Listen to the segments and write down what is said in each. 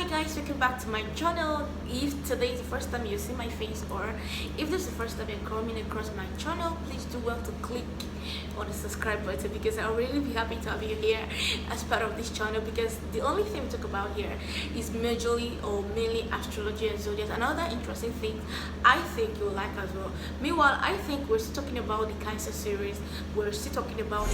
Hi guys, welcome back to my channel. If today is the first time you see my face, or if this is the first time you're coming across my channel, please do well to click on the subscribe button, because I'll really be happy to have you here as part of this channel, because the only thing we talk about here is majorly or mainly astrology and zodiac and other interesting things I think you'll like as well. Meanwhile, I think we're still talking about the Cancer series. We're still talking about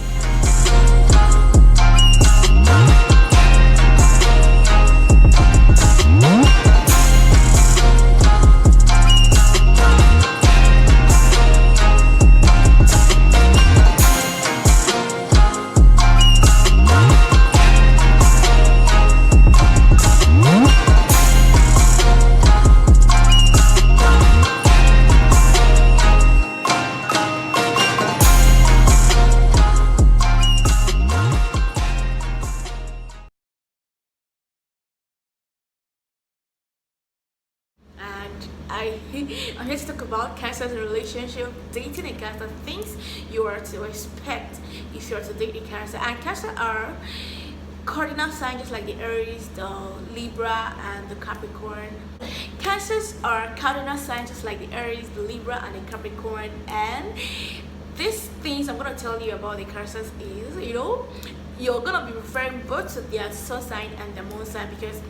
I'm here to talk about Cancer's relationship, dating a Cancer, things you are to expect if you're to date a Cancer. And Cancer are cardinal signs just like the Aries, the Libra, and the Capricorn. Cancers are cardinal signs just like the Aries, the Libra, and the Capricorn. And these things I'm gonna tell you about the Cancers is, you're gonna be referring both to their sun sign and their moon sign, because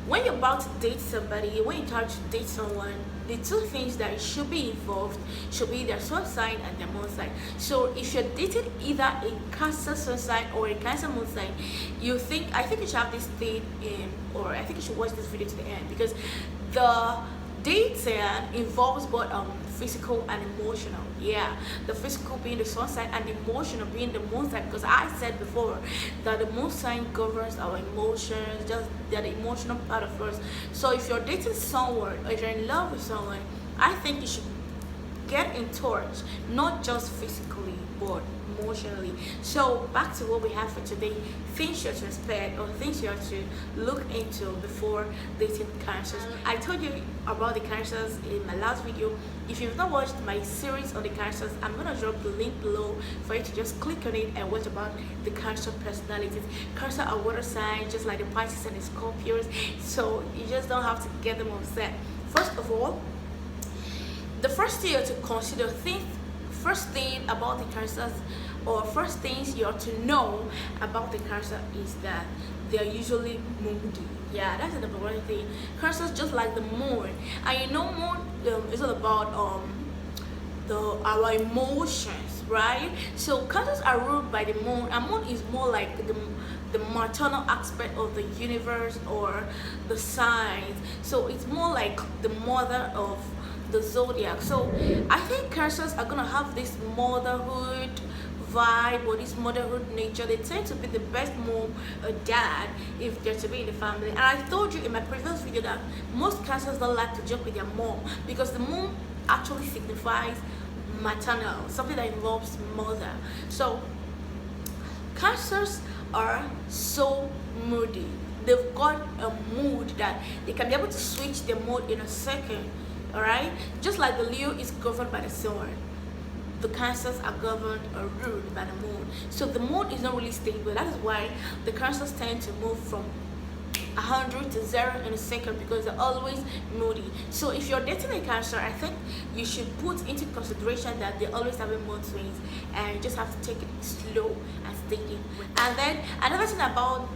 when you're about to date somebody, when you try to date someone, the two things that should be involved should be their sun sign and their moon sign. So if you're dating either a Cancer sun sign or a Cancer moon sign, I think you should have this thing in, or I think you should watch this video to the end, because the dating involves both physical and emotional. Yeah, the physical being the sun sign and the emotional being the moon sign, because I said before that the moon sign governs our emotions, just the emotional part of us. So if you're dating someone or if you're in love with someone, I think you should get in touch, not just physically but emotionally. So back to what we have for today, things you have to expect or things you have to look into before dating Cancers. I told you about the Cancers in my last video. If you've not watched my series on the Cancers, I'm gonna drop the link below for you to just click on it and watch about the Cancer personalities. Cancer are water signs just like the Pisces and the Scorpios, so you just don't have to get them upset. First of all, the first thing you have to consider, first thing about the Cancers, or first things you ought to know about the Cancer, is that they are usually moody. Yeah, that's the number one thing. Cancers just like the moon, and moon is all about our emotions, right? So Cancers are ruled by the moon, and moon is more like the maternal aspect of the universe or the signs. So it's more like the mother of the zodiac. So I think Cancers are gonna have this motherhood vibe or this motherhood nature. They tend to be the best mom or dad if they're to be in the family. And I told you in my previous video that most Cancers don't like to joke with their mom, because the mom actually signifies maternal, something that involves mother. So Cancers are so moody. They've got a mood that they can be able to switch their mood in a second. All right, just like the Leo is governed by the sun, the Cancers are governed or ruled by the moon. So the moon is not really stable. That is why the Cancers tend to move from 100 to 0 in a second, because they're always moody. So if you're dating a Cancer, I think you should put into consideration that they're always having mood swings, and you just have to take it slow and steady. And then another thing about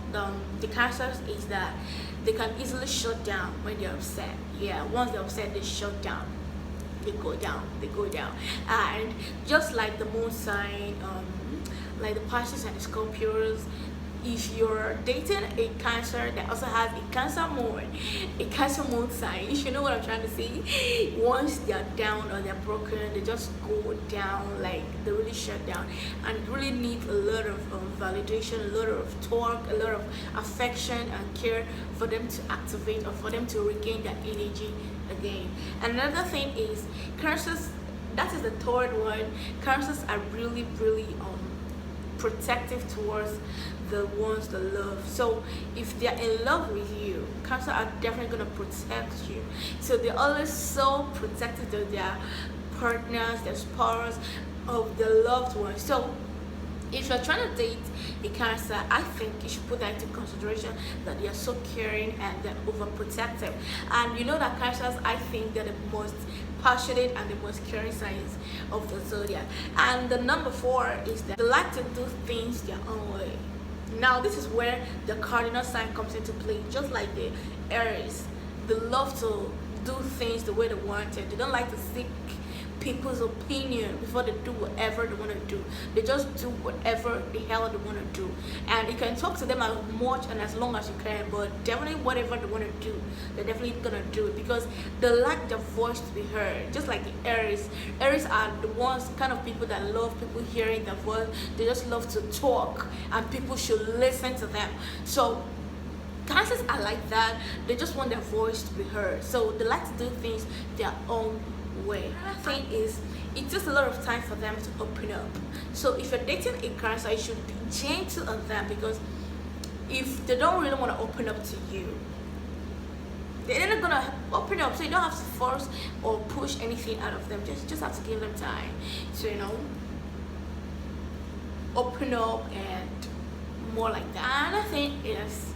the Cancers is that they can easily shut down when they're upset. Yeah, once they're upset, they shut down. They go down. And just like the moon sign, like the Pisces and the Scorpios, if you're dating a Cancer that also has a Cancer moon sign, you should know what I'm trying to say. Once they're down or they're broken, they just go down, like they really shut down, and really need a lot of validation, a lot of talk, a lot of affection and care for them to activate or for them to regain that energy again. And another thing is Cancers, that is the third one. Cancers are really protective towards the ones they love. So if they're in love with you, Cancer are definitely gonna protect you. So they're always so protective of their partners, their spouse, of their loved ones. So If you're trying to date a Cancer, I think you should put that into consideration, that they are so caring and they're overprotective. And you know that Cancers, I think, they're the most passionate and the most caring signs of the zodiac. And the number 4 is that they like to do things their own way. Now this is where the cardinal sign comes into play. Just like the Aries, they love to do things the way they want it. They don't like to seek people's opinion before they do whatever they want to do. They just do whatever the hell they want to do, and you can talk to them as much and as long as you can, but definitely whatever they want to do, they're definitely gonna do it, because they like their voice to be heard. Just like the Aries are the ones kind of people that love people hearing their voice. They just love to talk and people should listen to them. So Cancers are like that. They just want their voice to be heard, so they like to do things their own way. Another thing is, it takes a lot of time for them to open up. So if you're dating a Cancer, you should be gentle on them, because if they don't really want to open up to you, they're not gonna open up. So you don't have to force or push anything out of them. Just have to give them time to, open up and more like that. Another thing is,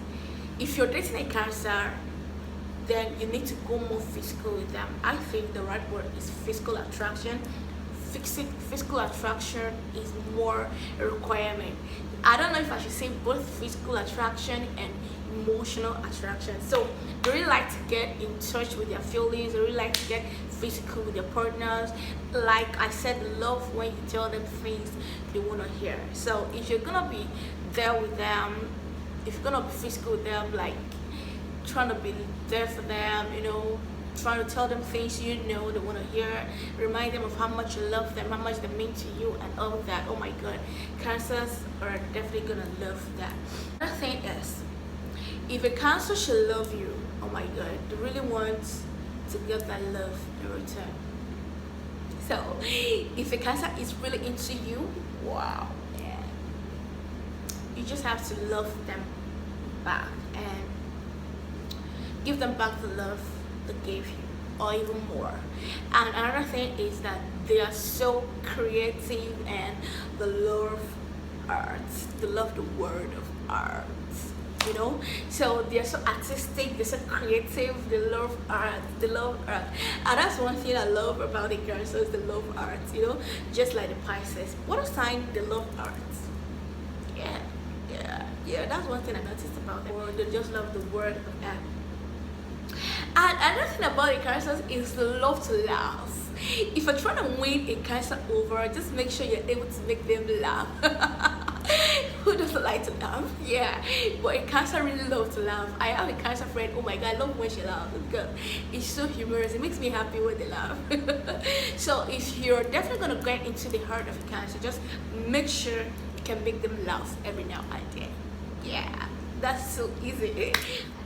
if you're dating a Cancer, then you need to go more physical with them. I think the right word is physical attraction. Physical attraction is more a requirement. I don't know if I should say both physical attraction and emotional attraction. So they really like to get in touch with their feelings. They really like to get physical with their partners. Like I said, love when you tell them things they want to hear. So if you're gonna be there with them, if you're gonna be physical with them, like trying to be there for them, trying to tell them things they want to hear, remind them of how much you love them, how much they mean to you, and all of that. Oh my god, Cancers are definitely gonna love that. Another thing is, if a Cancer should love you, oh my god, they really want to get that love in return. So if a Cancer is really into you, wow, yeah, you just have to love them back and give them back the love they gave you, or even more. And another thing is that they are so creative and they love art. They love the word of art. So they're so artistic, they're so creative, they love art, and that's one thing I love about the Cancers. They love art, just like the Pisces. What a sign, they love art. Yeah, that's one thing I noticed about them. They just love the word of art. And another thing about the Cancers is they love to laugh. If you're trying to win a Cancer over, just make sure you're able to make them laugh. Who doesn't like to laugh? Yeah, but a Cancer really loves to laugh. I have a Cancer friend, oh my god, I love when she laughs, because it's so humorous. It makes me happy when they laugh. So if you're definitely going to get into the heart of a Cancer, just make sure you can make them laugh every now and then. Yeah, that's so easy.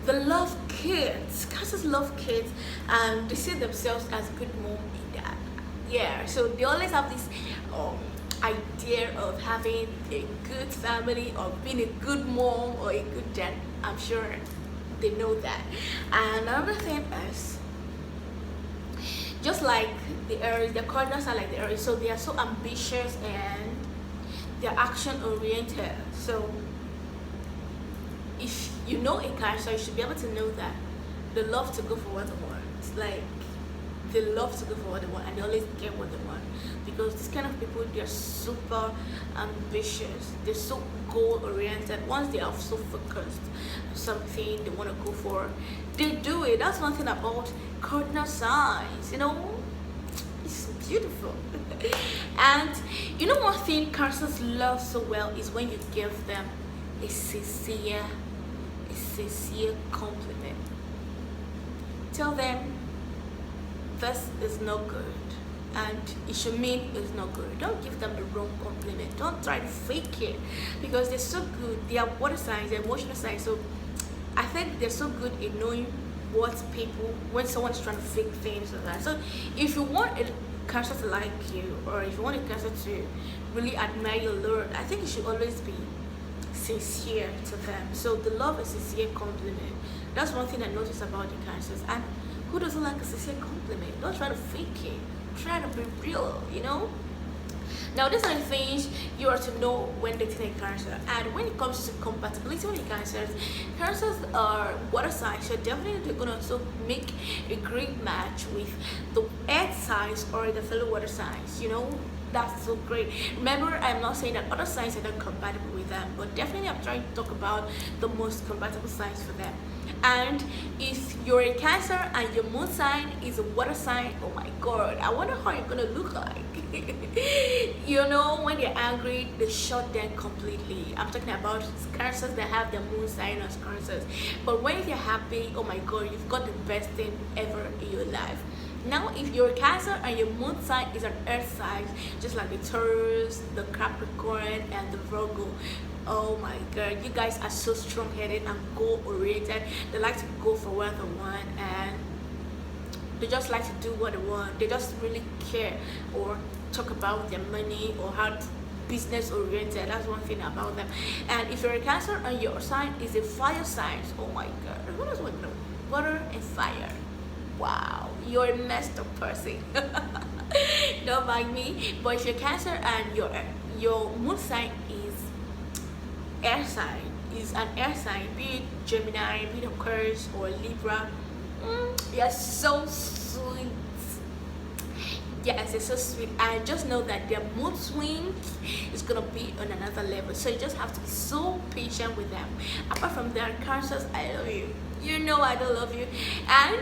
They love kids. Cancers love kids, and they see themselves as good mom and dad. Yeah, so they always have this idea of having a good family, or being a good mom or a good dad. I'm sure they know that. And another thing is, just like the Aries, the cardinals are like the Aries, so they are so ambitious and they're action oriented. So if you know a Cancer, you should be able to know that they love to go for what they want. Like, they love to go for what they want, and they always get what they want, because this kind of people, they're super ambitious, they're so goal oriented. Once they are so focused on something they want to go for, they do it. That's one thing about cardinal signs, it's beautiful. And one thing Cancers love so well is when you give them a sincere compliment. Tell them this is not good, and it should mean it's not good. Don't give them the wrong compliment. Don't try to fake it, because they're so good. They are water signs, they're emotional signs, so I think they're so good in knowing what people, when someone's trying to fake things like that. So if you want a Cancer to like you, or if you want a Cancer to really admire your Lord, I think you should always be sincere to them. So the love a sincere compliment. That's one thing I noticed about the Cancers. And who doesn't like a sincere compliment? Don't try to fake it. Try to be real, Now, these are the things you are to know when dating a Cancer. And when it comes to compatibility with the Cancers, Cancers are water signs, so definitely they're gonna also make a great match with the earth signs or the fellow water signs. You know, that's so great. Remember, I'm not saying that other signs are not compatible with them, but definitely I'm trying to talk about the most compatible signs for them. And if you're a Cancer and your moon sign is a water sign, oh my god, I wonder how you're gonna look like. You know, when they're angry, they shut down completely. I'm talking about Cancers that have their moon sign as Cancers, but when they're happy, oh my god, you've got the best thing ever in your life. Now, if you're a Cancer and your moon sign is an earth sign, just like the Taurus, the Capricorn, and the Virgo, oh my god, you guys are so strong-headed and goal-oriented. They like to go for what they want, and they just like to do what they want. They just really care or talk about their money or how business oriented. That's one thing about them. And if you're a Cancer and your sign is a fire sign, oh my god, who doesn't want to know? Water and fire. Wow, you're a messed up person. Don't mind me. But if you're Cancer and your moon sign is air sign, is an air sign, be it Gemini, be it Aquarius or Libra, you're so sweet. Yes, it's so sweet. And just know that their mood swing is gonna be on another level, so you just have to be so patient with them. Apart from their Cancers, I love you. You know I do love you. And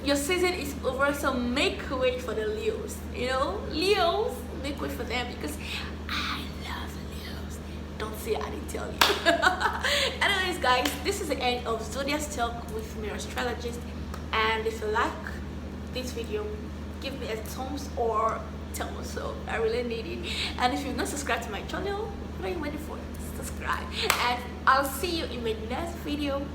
your season is over, so make way for the Leos. You know, Leos, make way for them, because I love Leos. Don't say I didn't tell you. Anyways, guys, this is the end of Zodiac Talk with Mira Astrologist. And if you like this video, give me a thumbs or thumbs up. I really need it. And if you're not subscribed to my channel, what are you waiting for? Subscribe. And I'll see you in my next video.